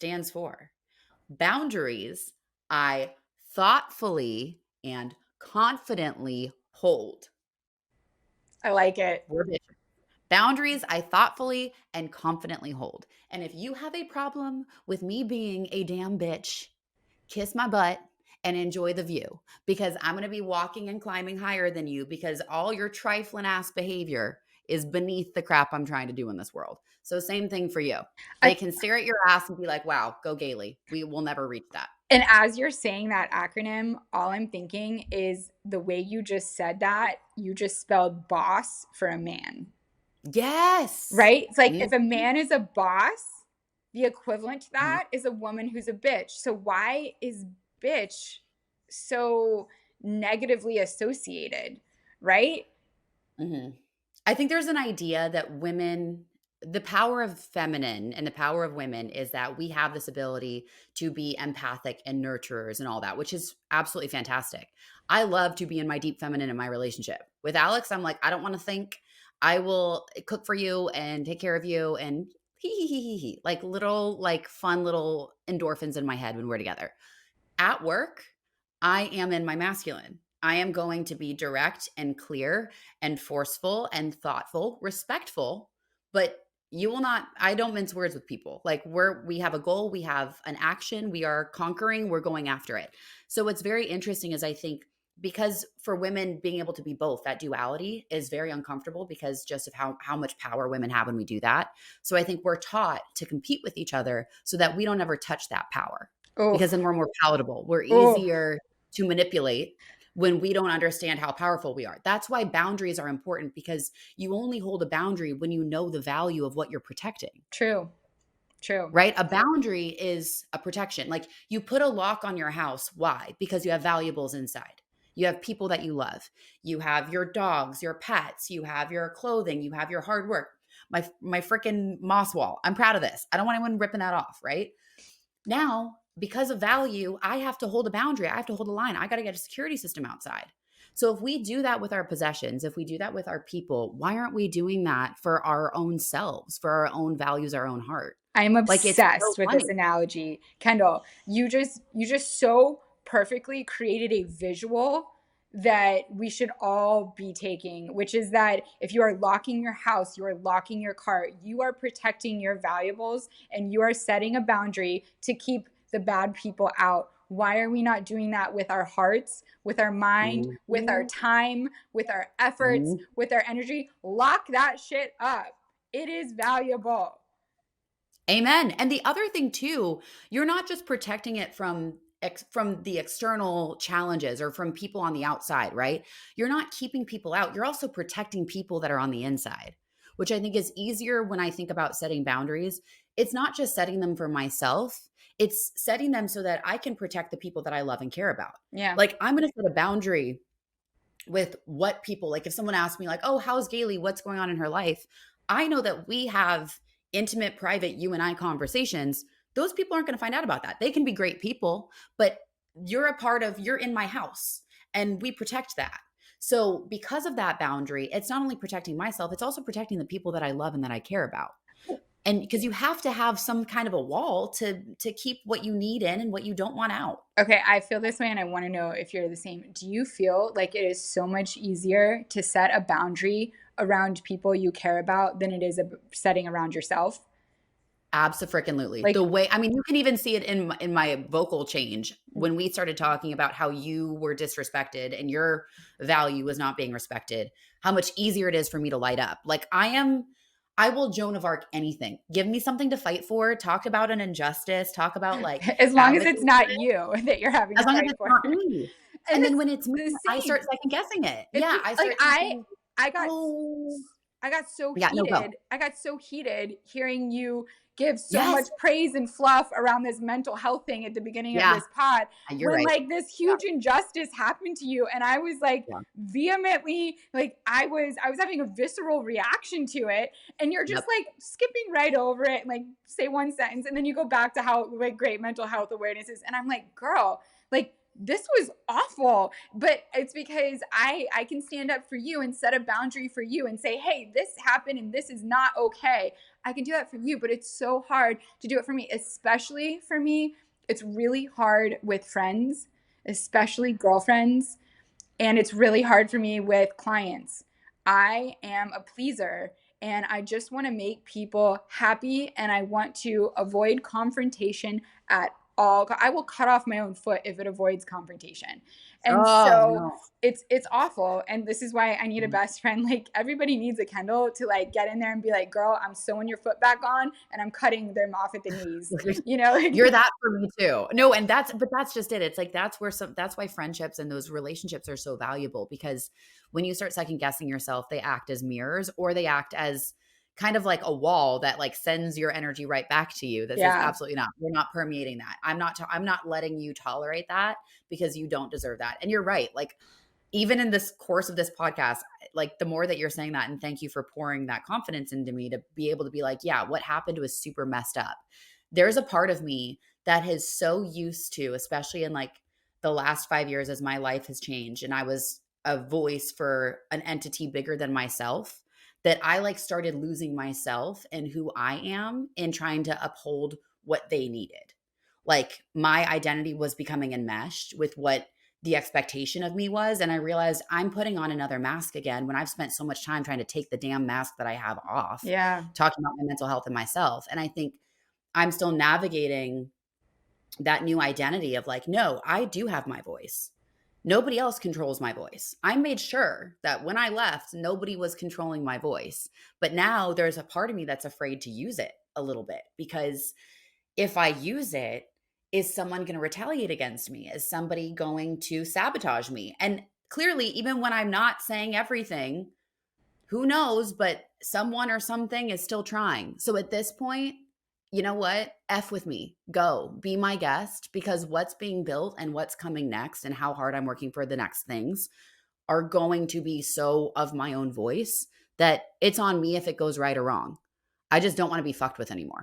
stands for boundaries I thoughtfully and confidently hold. I like it. We're bitches. Boundaries I thoughtfully and confidently hold. And if you have a problem with me being a damn bitch, kiss my butt and enjoy the view because I'm going to be walking and climbing higher than you because all your trifling ass behavior is beneath the crap I'm trying to do in this world. So, same thing for you. They I, can stare at your ass and be like, wow, go Gailey. We will never reach that. and as you're saying that acronym, all I'm thinking is the way you just said that, you just spelled boss for a man, Yes. right? It's like Mhm. if a man is a boss, the equivalent to that is a woman who's a bitch. So why is bitch so negatively associated, right? Mhm. I think there's an idea that women, the power of feminine and the power of women is that we have this ability to be empathic and nurturers and all that, which is absolutely fantastic. I love to be in my deep feminine in my relationship. With Alex, I'm like, I don't want to think. I will cook for you and take care of you and he, like little, like fun little endorphins in my head when we're together. At work, I am in my masculine. I am going to be direct and clear and forceful and thoughtful, respectful, but you will not I don't mince words with people. Like we have a goal, we have an action, we are conquering, we're going after it. So what's very interesting is I think because for women being able to be both, that duality is very uncomfortable because just of how much power women have when we do that. So I think we're taught to compete with each other so that we don't ever touch that power Oh, because then we're more palatable. We're oh, easier to manipulate when we don't understand how powerful we are. That's why boundaries are important because you only hold a boundary when you know the value of what you're protecting, true, true. right? A boundary is a protection. Like you put a lock on your house. Why? Because you have valuables inside. You have people that you love. You have your dogs, your pets, you have your clothing, you have your hard work. My freaking moss wall. I'm proud of this. I don't want anyone ripping that off, right? Now, because of value, I have to hold a boundary. I have to hold a line. I got to get a security system outside. So if we do that with our possessions, if we do that with our people, why aren't we doing that for our own selves, for our own values, our own heart? I'm Like it's so obsessed with funny. this analogy. Kendall, you just so perfectly created a visual that we should all be taking, which is that if you are locking your house, you are locking your car, you are protecting your valuables and you are setting a boundary to keep the bad people out. Why are we not doing that with our hearts, with our mind, with our Mhm. time, with our efforts, Mhm. with our energy? Lock that shit up. It is valuable. Amen. And the other thing too, you're not just protecting it from the external challenges or from people on the outside, right? You're not keeping people out. You're also protecting people that are on the inside, which I think is easier when I think about setting boundaries. It's not just setting them for myself, it's setting them so that I can protect the people that I love and care about. Yeah. Like I'm going to set a boundary with what people like if someone asks me like, "Oh, how's Gailey? What's going on in her life?" I know that we have intimate, private you and I conversations. Those people aren't going to find out about that. They can be great people, but you're in my house and we protect that. So, because of that boundary, it's not only protecting myself, it's also protecting the people that I love and that I care about. And because you have to have some kind of a wall to keep what you need in and what you don't want out. Okay, I feel this way and I want to know if you're the same. Do you feel like it is so much easier to set a boundary around people you care about than it is setting around yourself? Abso-freaking-lutely. The Like, way I mean, you can even see it in my vocal change when we started talking about how you were disrespected and your value was not being respected, how much easier it is for me to light up. Like, I will Joan of Arc anything. Give me something to fight for, talk about an injustice, talk about, like, as long as advocate it's for not it, you that you're having as to long as fight it's for. not me. And And then it's when it's me, the I start same. second guessing it. It's Yeah, I like start thinking, I got "Oh." I got so Yeah, no, go. heated. I got so heated hearing you give so Yes. much praise and fluff around this mental health thing at the beginning of Yeah, this pod you're when right. like this Yeah, huge injustice happened to you and I was like yeah. vehemently like I was having a visceral reaction to it and you're just Yep. like skipping right over it and like say one sentence and then you go back to how like great mental health awareness is and I'm like girl like this was awful, but it's because I can stand up for you and set a boundary for you and say, hey, this happened and this is not okay. I can do that for you, but it's so hard to do it for me, especially for me. It's really hard with friends, especially girlfriends, and it's really hard for me with clients. I am a pleaser and I just want to make people happy and I want to avoid confrontation at all. I will cut off my own foot if it avoids confrontation. And Oh, so no. it's awful, and this is why I need a best friend. Like everybody needs a Kendall to like get in there and be like, "Girl, I'm sewing your foot back on and I'm cutting them off at the knees." You know, You're like that for me too. No, and that's just it. It's like that's why friendships and those relationships are so valuable because when you start second guessing yourself, they act as mirrors or they act as kind of like a wall that like sends your energy right back to you that says yeah. absolutely not. We're not permeating that. I'm not letting you tolerate that because you don't deserve that. And you're right. Like even in this course of this podcast, like the more that you're saying that, and thank you for pouring that confidence into me to be able to be like, yeah, what happened was super messed up. There's a part of me that is so used to, especially in like the last 5 years as my life has changed and I was a voice for an entity bigger than myself, that I like started losing myself and who I am in trying to uphold what they needed. Like my identity was becoming enmeshed with what the expectation of me was. And I realized I'm putting on another mask again when I've spent so much time trying to take the damn mask that I have off, Yeah. talking about my mental health and myself. And I think I'm still navigating that new identity of like, no, I do have my voice. Nobody else controls my voice. I made sure that when I left, nobody was controlling my voice. But now there's a part of me that's afraid to use it a little bit because if I use it, is someone going to retaliate against me? Is somebody going to sabotage me? And clearly, even when I'm not saying everything, who knows? But someone or something is still trying. So at this point, you know what? F with me. Go be my guest because what's being built and what's coming next and how hard I'm working for the next things are going to be so of my own voice that it's on me if it goes right or wrong. I just don't want to be fucked with anymore.